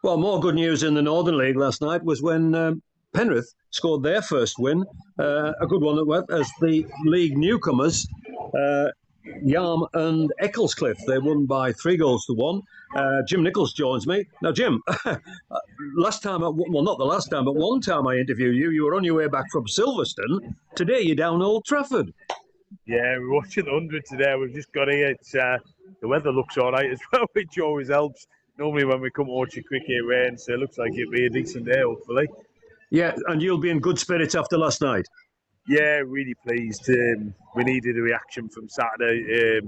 Well, more good news in the Northern League last night was when Penrith scored their first win, a good one at went as the league newcomers, uh, Yarm and Ecclescliffe. They won by 3 goals to 1. Jim Nichols joins me. Now, Jim, last time, well, not the last time, but one time I interviewed you, you were on your way back from Silverstone. Today you're down Old Trafford. Yeah, we're watching the 100 today. We've just got here. The weather looks all right as well, which always helps. Normally when we come to watch a cricket, it rains, so it looks like it'll be a decent day, hopefully. Yeah, and you'll be in good spirits after last night. Yeah, really pleased. We needed a reaction from Saturday.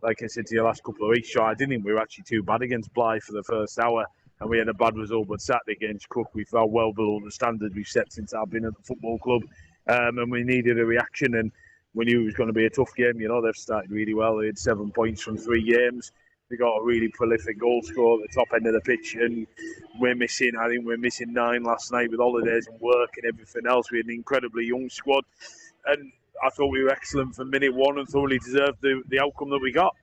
Like I said to you last couple of weeks, so I didn't think we were actually too bad against Blythe for the first hour, and we had a bad result. But Saturday against Cook, we fell well below the standard we've set since I've been at the football club, and we needed a reaction. And we knew it was going to be a tough game. You know, they've started really well. They had 7 points from 3 games. We got a really prolific goal scorer at the top end of the pitch, and we're missing 9 last night with holidays and work and everything else. We had an incredibly young squad, and I thought we were excellent from minute one and thoroughly deserved the outcome that we got.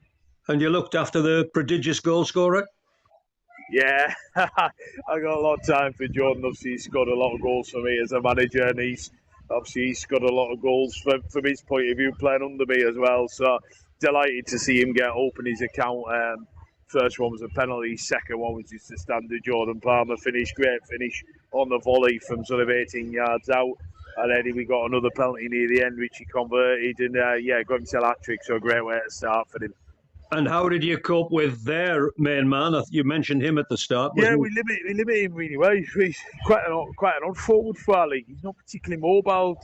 And you looked after the prodigious goal scorer? Yeah, I got a lot of time for Jordan. Obviously, he's scored a lot of goals for me as a manager, and he's scored a lot of goals from his point of view, playing under me as well. So delighted to see him open his account. First one was a penalty, second one was just a standard Jordan Palmer finish, great finish on the volley from sort of 18 yards out. And then we got another penalty near the end, which he converted, and got himself a hat-trick, so a great way to start for him. And how did you cope with their main man? You mentioned him at the start. Yeah, we limit him really well. He's quite an odd forward for our league. He's not particularly mobile.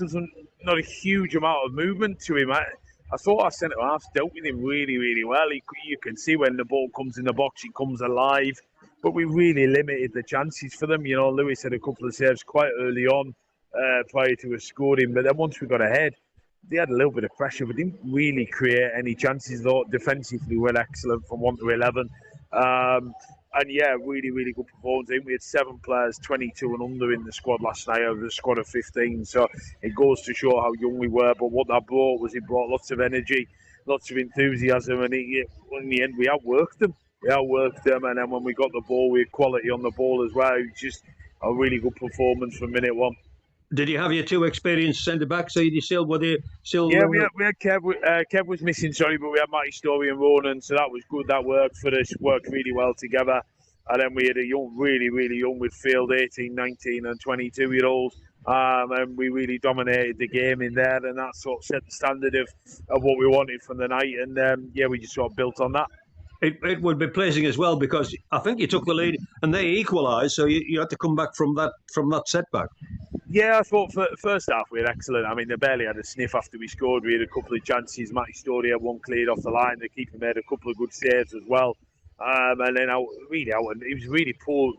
Not a huge amount of movement to him. I thought our centre halves dealt with him really, really well. You can see when the ball comes in the box, he comes alive. But we really limited the chances for them. You know, Lewis had a couple of saves quite early on prior to us scoring. But then once we got ahead, they had a little bit of pressure, but didn't really create any chances. Though defensively, we're excellent from 1 to 11. And yeah, really, really good performance. I think we had 7 players, 22 and under in the squad last night, out of a squad of 15. So it goes to show how young we were. But what that brought was it brought lots of energy, lots of enthusiasm, and in the end, we outworked them. And then when we got the ball, we had quality on the ball as well. It was just a really good performance from minute one. Did you have your 2 experienced centre backs? So you still were there? Yeah, we had Kev. Kev was missing, sorry, but we had Matty Story and Ronan, so that was good. That worked for us. Worked really well together. And then we had a really, really young midfield, 18, 19, and 22-year-olds, and we really dominated the game in there, and that sort of set the standard of what we wanted from the night. And we just sort of built on that. It would be pleasing as well because I think you took the lead and they equalised, so you had to come back from that setback. Yeah, I thought for first half we were excellent. I mean, they barely had a sniff after we scored. We had a couple of chances. Matty Story had one cleared off the line. The keeper made a couple of good saves as well. And then it was really poor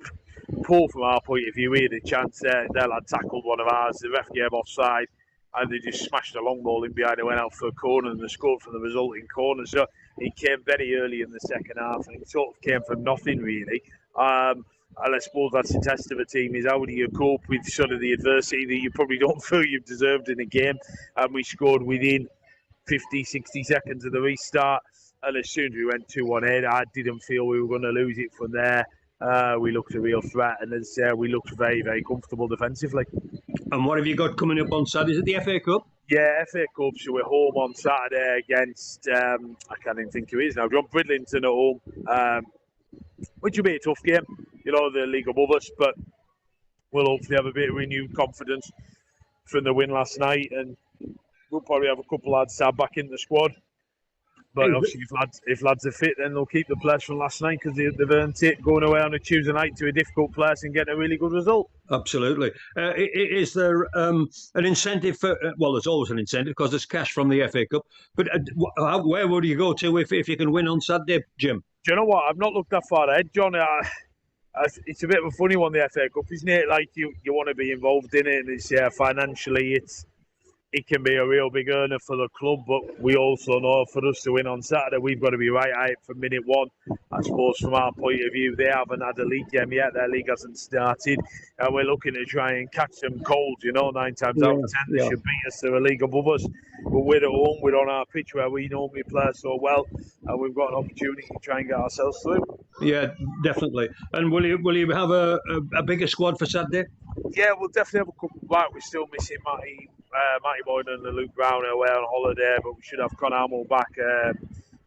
from our point of view. We had a chance there. Dell had tackled one of ours. The ref gave offside, and they just smashed a long ball in behind. It went out for a corner, and they scored from the resulting corner. So it came very early in the second half, and it sort of came from nothing really. And I suppose that's the test of a team, is how do you cope with sort of the adversity that you probably don't feel you've deserved in a game. And we scored within 50, 60 seconds of the restart. And as soon as we went 2-1 ahead, I didn't feel we were going to lose it from there. We looked a real threat, and we looked very, very comfortable defensively. And what have you got coming up on Saturday? Is it the FA Cup? Yeah, FA Cup. So we're home on Saturday against, I can't even think who it is now, John Bridlington at home, which will be a tough game. You know, the league above us, but we'll hopefully have a bit of renewed confidence from the win last night, and we'll probably have a couple of lads back in the squad. But obviously, if lads are fit, then they'll keep the players from last night because they've earned it going away on a Tuesday night to a difficult place and getting a really good result. Absolutely. Is there an incentive for? Well, there's always an incentive because there's cash from the FA Cup. But where would you go to if you can win on Saturday, Jim? Do you know what? I've not looked that far ahead, John. It's a bit of a funny one, the FA Cup, isn't it? Like you want to be involved in it, and it's financially, it can be a real big earner for the club, but we also know for us to win on Saturday, we've got to be right at it from minute one. I suppose from our point of view, they haven't had a league game yet. Their league hasn't started, and we're looking to try and catch them cold. 9 times out of 10 they should beat us. They're a league above us, but we're at home. We're on our pitch where we normally play so well, and we've got an opportunity to try and get ourselves through. Yeah, definitely. And will you have a bigger squad for Saturday? Yeah, we'll definitely have a couple back. We're still missing Matty Boyden and Luke Brown away on holiday, but we should have Con Hamill back.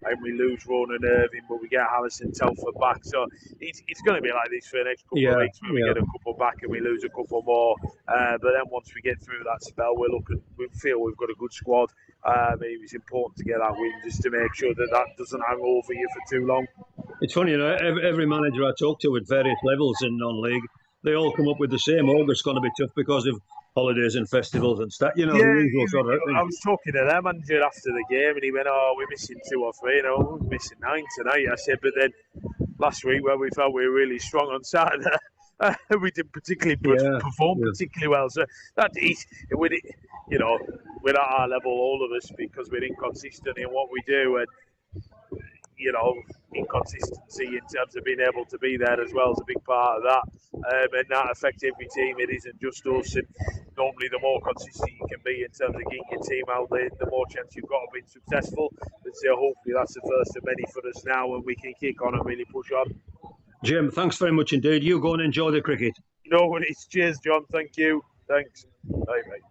And we lose Ronan Irving, but we get Harrison Telford back. So it's going to be like this for the next couple of weeks, where we get a couple back and we lose a couple more. But then once we get through that spell, we feel we've got a good squad. It was important to get that win just to make sure that doesn't hang over you for too long. It's funny, every manager I talk to at various levels in non-league, they all come up with the same. August's going to be tough because of holidays and festivals and stuff. The usual sort of thing. I was talking to their manager after the game, and he went, "Oh, we're missing 2 or 3. We're missing 9 tonight." I said, "But then last week, where we felt we were really strong on Saturday, we didn't particularly perform particularly well." So that is, with it, we're at our level, all of us, because we're inconsistent in what we do, and inconsistency in terms of being able to be there as well is a big part of that, and that affects every team. It isn't just us, and normally the more consistent you can be in terms of getting your team out there, the more chance you've got of being successful. But so hopefully that's the first of many for us now, and we can kick on and really push on. Jim, thanks very much indeed. You go and enjoy the cricket. No worries. Cheers, John. Thank you. Thanks. Bye, mate.